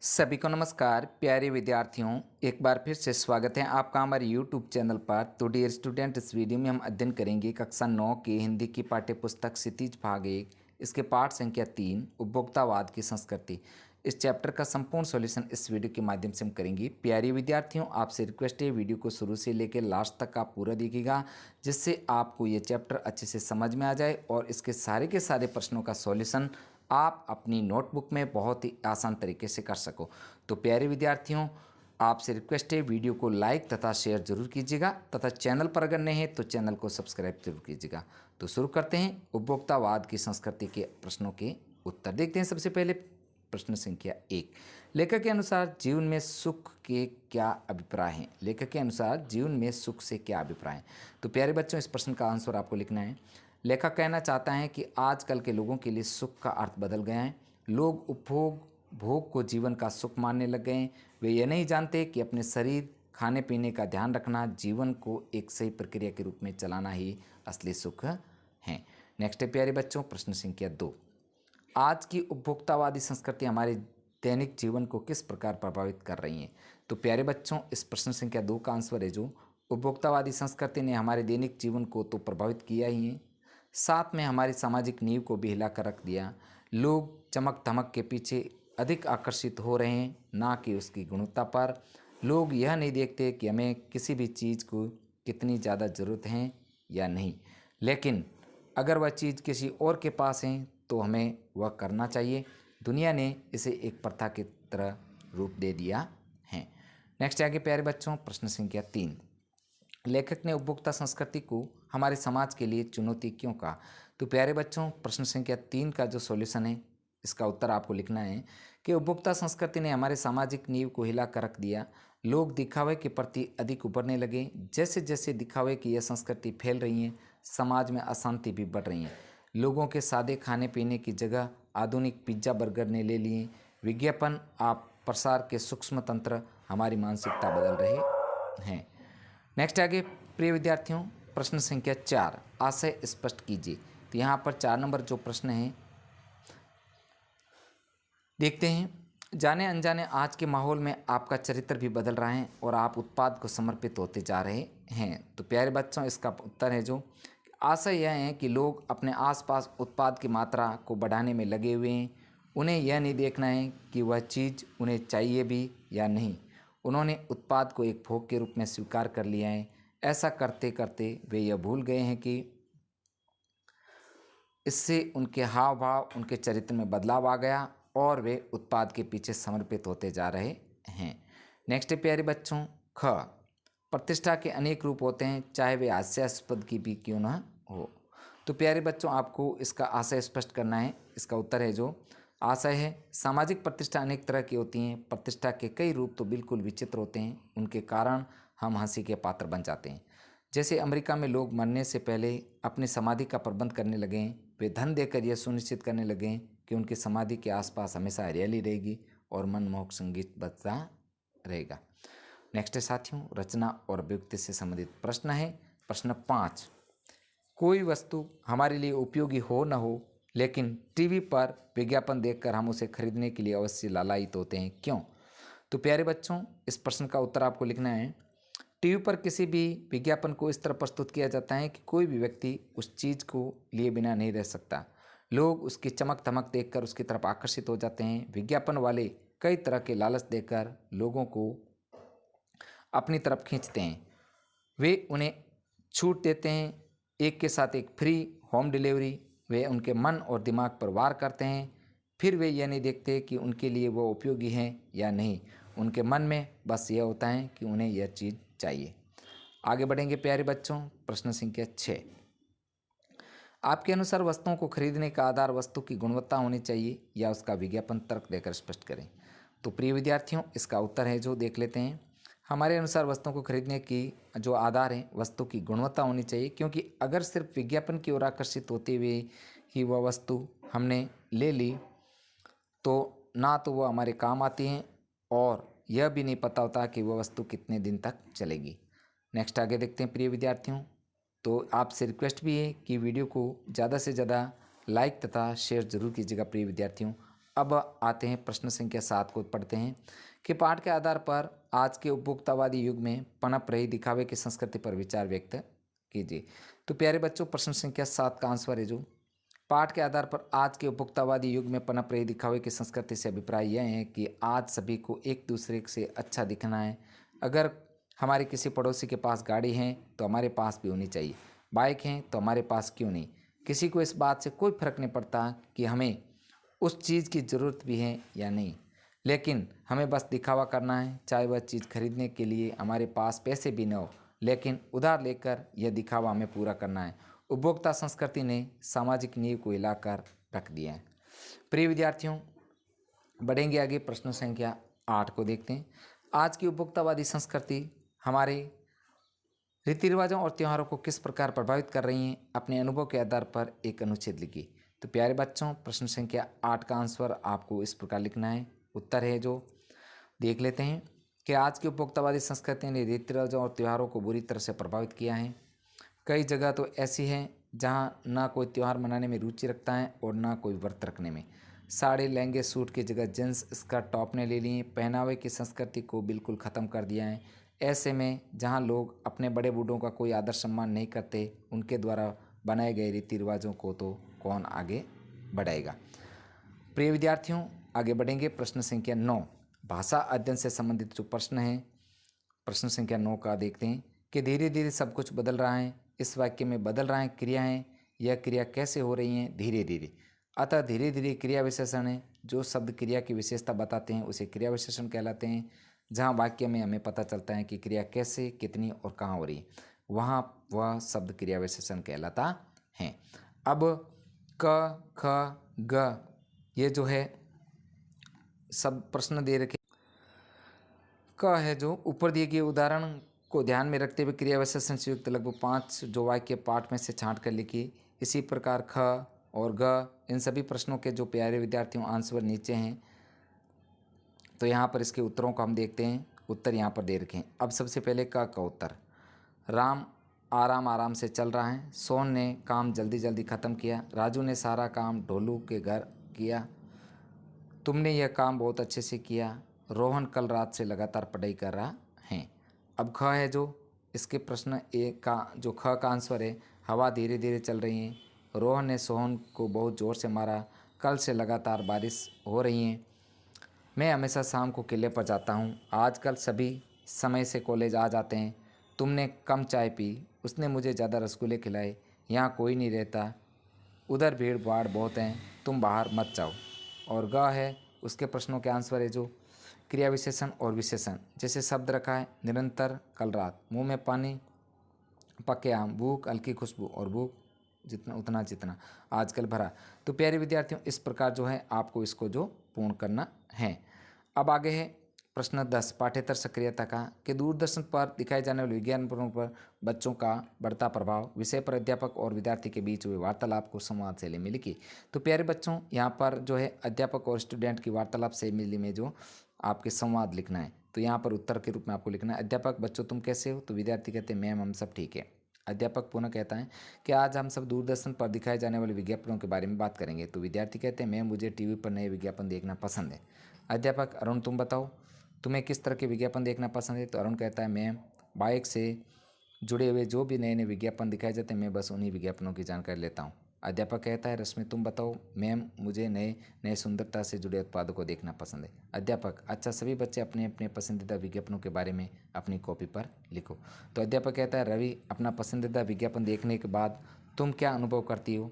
सभी को नमस्कार प्यारे विद्यार्थियों। एक बार फिर से स्वागत है आपका हमारे YouTube चैनल पर। तो डियर स्टूडेंट, इस वीडियो में हम अध्ययन करेंगे कक्षा 9 की हिंदी की पाठ्य पुस्तक क्षितिज भाग 1, इसके पाठ संख्या 3 उपभोक्तावाद की संस्कृति। इस चैप्टर का संपूर्ण सॉल्यूशन इस वीडियो के माध्यम से हम करेंगे। प्यारे विद्यार्थियों, आपसे रिक्वेस्ट है वीडियो को शुरू से लेकर लास्ट तक आप पूरा देखिएगा, जिससे आपको ये चैप्टर अच्छे से समझ में आ जाए और इसके सारे के सारे प्रश्नों का सॉल्यूशन आप अपनी नोटबुक में बहुत ही आसान तरीके से कर सको। तो प्यारे विद्यार्थियों, आपसे रिक्वेस्ट है वीडियो को लाइक तथा शेयर जरूर कीजिएगा तथा चैनल पर अगर नहीं है तो चैनल को सब्सक्राइब जरूर कीजिएगा। तो शुरू करते हैं उपभोक्तावाद की संस्कृति के प्रश्नों के उत्तर। देखते हैं सबसे पहले प्रश्न संख्या 1। लेखक के अनुसार जीवन में सुख के क्या अभिप्राय हैं? लेखक के अनुसार जीवन में सुख से क्या अभिप्राय हैं? तो प्यारे बच्चों, इस प्रश्न का आंसर आपको लिखना है। लेखक कहना चाहता है कि आजकल के लोगों के लिए सुख का अर्थ बदल गया है। लोग उपभोग भोग को जीवन का सुख मानने लग गए हैं। वे ये नहीं जानते कि अपने शरीर, खाने पीने का ध्यान रखना, जीवन को एक सही प्रक्रिया के रूप में चलाना ही असली सुख है। नेक्स्ट है प्यारे बच्चों, प्रश्न संख्या 2। आज की उपभोक्तावादी संस्कृति हमारे दैनिक जीवन को किस प्रकार प्रभावित कर रही है? तो प्यारे बच्चों, इस प्रश्न संख्या 2 का आंसर है जो उपभोक्तावादी संस्कृति ने हमारे दैनिक जीवन को तो प्रभावित किया ही है, साथ में हमारी सामाजिक नींव को भी हिलाकर रख दिया। लोग चमक धमक के पीछे अधिक आकर्षित हो रहे हैं, ना कि उसकी गुणवत्ता पर। लोग यह नहीं देखते कि हमें किसी भी चीज़ को कितनी ज़्यादा ज़रूरत है या नहीं, लेकिन अगर वह चीज़ किसी और के पास है तो हमें वह करना चाहिए। दुनिया ने इसे एक प्रथा की तरह रूप दे दिया है। नेक्स्ट आगे प्यारे बच्चों, प्रश्न संख्या 3। लेखक ने उपभोक्ता संस्कृति को हमारे समाज के लिए चुनौती क्यों कहा? तो प्यारे बच्चों, प्रश्न संख्या 3 का जो सॉल्यूशन है, इसका उत्तर आपको लिखना है कि उपभोक्ता संस्कृति ने हमारे सामाजिक नींव को हिला कर रख दिया। लोग दिखावे के प्रति अधिक उभरने लगे। जैसे जैसे दिखावे की यह संस्कृति फैल रही है, समाज में अशांति भी बढ़ रही है। लोगों के सादे खाने पीने की जगह आधुनिक पिज्ज़ा बर्गर ने ले लिए। विज्ञापन आप प्रसार के सूक्ष्म तंत्र हमारी मानसिकता बदल रहे हैं। नेक्स्ट आगे प्रिय विद्यार्थियों, प्रश्न संख्या 4, आशय स्पष्ट कीजिए। तो यहाँ पर 4 नंबर जो प्रश्न है देखते हैं। जाने अनजाने आज के माहौल में आपका चरित्र भी बदल रहा है और आप उत्पाद को समर्पित होते जा रहे हैं। तो प्यारे बच्चों, इसका उत्तर है जो आशय यह है कि लोग अपने आसपास उत्पाद की मात्रा को बढ़ाने में लगे हुए हैं। उन्हें यह नहीं देखना है कि वह चीज़ उन्हें चाहिए भी या नहीं। उन्होंने उत्पाद को एक भोग के रूप में स्वीकार कर लिया है। ऐसा करते करते वे यह भूल गए हैं कि इससे उनके हाव भाव, उनके चरित्र में बदलाव आ गया और वे उत्पाद के पीछे समर्पित होते जा रहे हैं। नेक्स्ट है प्यारे बच्चों, ख। प्रतिष्ठा के अनेक रूप होते हैं, चाहे वे हास्यास्पद की भी क्यों ना हो। तो प्यारे बच्चों, आपको इसका आशय स्पष्ट करना है। इसका उत्तर है जो आशय है, सामाजिक प्रतिष्ठा अनेक तरह की होती हैं। प्रतिष्ठा के कई रूप तो बिल्कुल विचित्र होते हैं, उनके कारण हम हंसी के पात्र बन जाते हैं। जैसे अमेरिका में लोग मरने से पहले अपनी समाधि का प्रबंध करने लगे हैं। वे धन देकर यह सुनिश्चित करने लगे हैं कि उनकी समाधि के आसपास हमेशा हरियाली रहेगी और मनमोहक संगीत बजता रहेगा। नेक्स्ट है साथियों, रचना और अभिव्यक्ति से संबंधित प्रश्न है। प्रश्न 5। कोई वस्तु हमारे लिए उपयोगी हो न हो, लेकिन टीवी पर विज्ञापन देखकर हम उसे खरीदने के लिए अवश्य लालायित होते हैं, क्यों? तो प्यारे बच्चों, इस प्रश्न का उत्तर आपको लिखना है। टीवी पर किसी भी विज्ञापन को इस तरह प्रस्तुत किया जाता है कि कोई भी व्यक्ति उस चीज़ को लिए बिना नहीं रह सकता। लोग उसकी चमक धमक देखकर उसकी तरफ आकर्षित हो जाते हैं। विज्ञापन वाले कई तरह के लालच देकर लोगों को अपनी तरफ खींचते हैं। वे उन्हें छूट देते हैं, एक के साथ एक फ्री होम डिलीवरी। वे उनके मन और दिमाग पर वार करते हैं। फिर वे यह नहीं देखते कि उनके लिए वो उपयोगी हैं या नहीं। उनके मन में बस यह होता है कि उन्हें यह चीज़ चाहिए। आगे बढ़ेंगे प्यारे बच्चों, प्रश्न संख्या 6। आपके अनुसार वस्तुओं को खरीदने का आधार वस्तु की गुणवत्ता होनी चाहिए या उसका विज्ञापन? तर्क देकर स्पष्ट करें। तो प्रिय विद्यार्थियों, इसका उत्तर है जो देख लेते हैं। हमारे अनुसार वस्तुओं को खरीदने की जो आधार है वस्तु की गुणवत्ता होनी चाहिए, क्योंकि अगर सिर्फ विज्ञापन की ओर आकर्षित होते हुए ही वह वस्तु हमने ले ली तो ना तो वह हमारे काम आती हैं और यह भी नहीं पता होता कि वह वस्तु कितने दिन तक चलेगी। नेक्स्ट आगे देखते हैं प्रिय विद्यार्थियों। तो आपसे रिक्वेस्ट भी है कि वीडियो को ज़्यादा से ज़्यादा लाइक तथा शेयर जरूर कीजिएगा प्रिय विद्यार्थियों। अब आते हैं प्रश्न संख्या 7 को पढ़ते हैं कि पाठ के आधार पर आज के उपभोक्तावादी युग में पनप रही दिखावे की संस्कृति पर विचार व्यक्त कीजिए। तो प्यारे बच्चों, प्रश्न संख्या 7 का आंसर है जो पाठ के आधार पर आज के उपभोक्तावादी युग में पनप रही दिखावे की संस्कृति से अभिप्राय यह है कि आज सभी को एक दूसरे से अच्छा दिखना है। अगर हमारे किसी पड़ोसी के पास गाड़ी है तो हमारे पास भी होनी चाहिए, बाइक है तो हमारे पास क्यों नहीं। किसी को इस बात से कोई फर्क नहीं पड़ता कि हमें उस चीज़ की ज़रूरत भी है या नहीं, लेकिन हमें बस दिखावा करना है। चाहे वह चीज़ खरीदने के लिए हमारे पास पैसे भी न हो, लेकिन उधार लेकर यह दिखावा हमें पूरा करना है। उपभोक्ता संस्कृति ने सामाजिक नींव को हिलाकर रख दिया है। प्रिय विद्यार्थियों, बढ़ेंगे आगे, प्रश्न संख्या 8 को देखते हैं। आज की उपभोक्तावादी संस्कृति हमारे रीति रिवाजों और त्योहारों को किस प्रकार प्रभावित कर रही हैं, अपने अनुभव के आधार पर एक अनुच्छेद लिखिए। तो प्यारे बच्चों, प्रश्न संख्या 8 का आंसर आपको इस प्रकार लिखना है। उत्तर है जो देख लेते हैं कि आज की उपभोक्तावादी संस्कृति ने रीति रिवाजों और त्योहारों को बुरी तरह से प्रभावित किया है। कई जगह तो ऐसी है जहाँ ना कोई त्यौहार मनाने में रुचि रखता है और ना कोई व्रत रखने में। साड़ी लहंगे सूट की जगह जींस स्कर्ट टॉप ने ले लिए, पहनावे की संस्कृति को बिल्कुल ख़त्म कर दिया है। ऐसे में जहाँ लोग अपने बड़े बूढ़ों का कोई आदर सम्मान नहीं करते, उनके द्वारा बनाए गए रीति रिवाजों को तो कौन आगे बढ़ाएगा। प्रिय विद्यार्थियों, आगे बढ़ेंगे, प्रश्न संख्या 9 भाषा अध्ययन से संबंधित जो प्रश्न है, प्रश्न संख्या 9 का देखते हैं कि धीरे धीरे सब कुछ बदल रहा है। इस वाक्य में बदल रहा है क्रिया है, यह क्रिया कैसे हो रही है? धीरे धीरे। अतः धीरे धीरे क्रिया विशेषण है। जो शब्द क्रिया की विशेषता बताते हैं उसे क्रिया विशेषण कहलाते हैं। जहाँ वाक्य में हमें पता चलता है कि क्रिया कैसे, कितनी और कहाँ हो रही है, वहाँ वह शब्द क्रिया विशेषण कहलाता है। अब क, ख, ग ये जो है सब प्रश्न दे रखे। क है जो ऊपर दिए गए उदाहरण को ध्यान में रखते हुए क्रिया विशेषण से युक्त लगभग 5 जो वाक्य पाठ में से छांट कर लिखिए। इसी प्रकार ख और ग इन सभी प्रश्नों के जो प्यारे विद्यार्थियों आंसर नीचे हैं, तो यहाँ पर इसके उत्तरों को हम देखते हैं। उत्तर यहाँ पर दे रखे हैं। अब सबसे पहले क का उत्तर, राम आराम आराम से चल रहा है। सोहन ने काम जल्दी जल्दी ख़त्म किया। राजू ने सारा काम ढोलू के घर किया। तुमने यह काम बहुत अच्छे से किया। रोहन कल रात से लगातार पढ़ाई कर रहा है। अब ख है जो इसके प्रश्न एक का जो ख का आंसर है, हवा धीरे धीरे चल रही है। रोहन ने सोहन को बहुत ज़ोर से मारा। कल से लगातार बारिश हो रही है। मैं हमेशा शाम को किले पर जाता हूँ। आजकल सभी समय से कॉलेज आ जाते हैं। तुमने कम चाय पी। उसने मुझे ज़्यादा रसगुल्ले खिलाए। यहाँ कोई नहीं रहता। उधर भीड़ भाड़ बहुत है। तुम बाहर मत जाओ। और ग है उसके प्रश्नों के आंसर है जो क्रिया विशेषण और विशेषण। जैसे शब्द रखा है निरंतर, कल रात, मुंह में पानी, पके आम, भूख, हल्की खुशबू और भूख जितना उतना जितना आजकल भरा। तो प्यारे विद्यार्थियों, इस प्रकार जो है आपको इसको जो पूर्ण करना है। अब आगे है प्रश्न 10 पाठ्येतर सक्रियता का कि दूरदर्शन पर दिखाए जाने वाले विज्ञापनों पर बच्चों का बढ़ता प्रभाव, विषय पर अध्यापक और विद्यार्थी के बीच हुए वार्तालाप को संवाद शैली में लिखी। तो प्यारे बच्चों, यहाँ पर जो है अध्यापक और स्टूडेंट की वार्तालाप शैली में जो आपके संवाद लिखना है। तो यहाँ पर उत्तर के रूप में आपको लिखना है, अध्यापक बच्चों तुम कैसे हो? तो विद्यार्थी कहते हैं मैम हम सब ठीक है। अध्यापक पुनः कहता है कि आज हम सब दूरदर्शन पर दिखाए जाने वाले विज्ञापनों के बारे में बात करेंगे। तो विद्यार्थी कहते हैं मैम मुझे टीवी पर नए विज्ञापन देखना पसंद है। अध्यापक अरुण तुम बताओ तुम्हें किस तरह के विज्ञापन देखना पसंद है? तो अरुण कहता है मैम बाइक से जुड़े हुए जो भी नए नए विज्ञापन दिखाए जाते हैं मैं बस उन्हीं विज्ञापनों की जानकारी लेता हूँ। अध्यापक कहता है रश्मि तुम बताओ? मैम मुझे नए नए सुंदरता से जुड़े उत्पादों को देखना पसंद है। अध्यापक अच्छा, सभी बच्चे अपने अपने पसंदीदा विज्ञापनों के बारे में अपनी कॉपी पर लिखो। तो अध्यापक कहता है रवि अपना पसंदीदा विज्ञापन देखने के बाद तुम क्या अनुभव करती हो,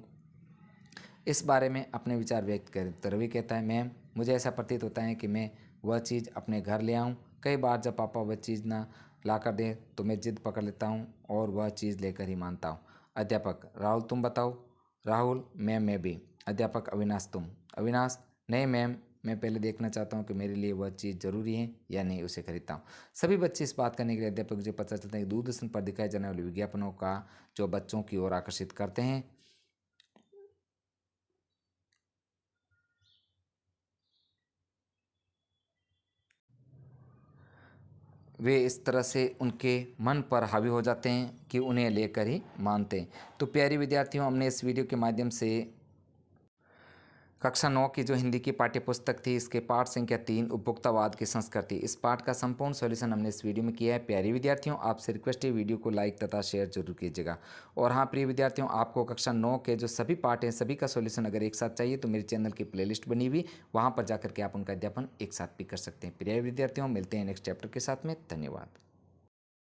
इस बारे में अपने विचार व्यक्त करें। तो रवि कहता है मैम मुझे ऐसा प्रतीत होता है कि मैं वह चीज़ अपने घर ले आऊँ। कई बार जब पापा वह चीज़ ना ला कर दें तो मैं जिद पकड़ लेता हूँ और वह चीज़ लेकर ही मानता हूँ। अध्यापक राहुल तुम बताओ? राहुल मैम मैं भी। अध्यापक अविनाश तुम? अविनाश नहीं मैम, मैं पहले देखना चाहता हूँ कि मेरे लिए वह चीज़ ज़रूरी है या नहीं, उसे खरीदता हूँ। सभी बच्चे इस बात करने के लिए अध्यापक जो पता चलता है कि दूरदर्शन पर दिखाए जाने वाले विज्ञापनों का जो बच्चों की ओर आकर्षित करते हैं, वे इस तरह से उनके मन पर हावी हो जाते हैं कि उन्हें लेकर ही मानते हैं। तो प्यारे विद्यार्थियों, हमने इस वीडियो के माध्यम से कक्षा 9 की जो हिंदी की पाठ्य पुस्तक थी, इसके पाठ संख्या 3 उपभोक्तावाद की संस्कृति। इस पाठ का संपूर्ण सॉल्यूशन हमने इस वीडियो में किया है। प्यारे विद्यार्थियों, आपसे रिक्वेस्ट है वीडियो को लाइक तथा शेयर जरूर कीजिएगा। और हाँ प्रिय विद्यार्थियों, आपको कक्षा 9 के जो सभी पाठ हैं, सभी का सॉल्यूशन अगर एक साथ चाहिए तो मेरे चैनल की प्लेलिस्ट बनी हुई, वहाँ पर जाकर के आप उनका अध्यापन एक साथ भी कर सकते हैं। प्रिय विद्यार्थियों, मिलते हैं नेक्स्ट चैप्टर के साथ में। धन्यवाद।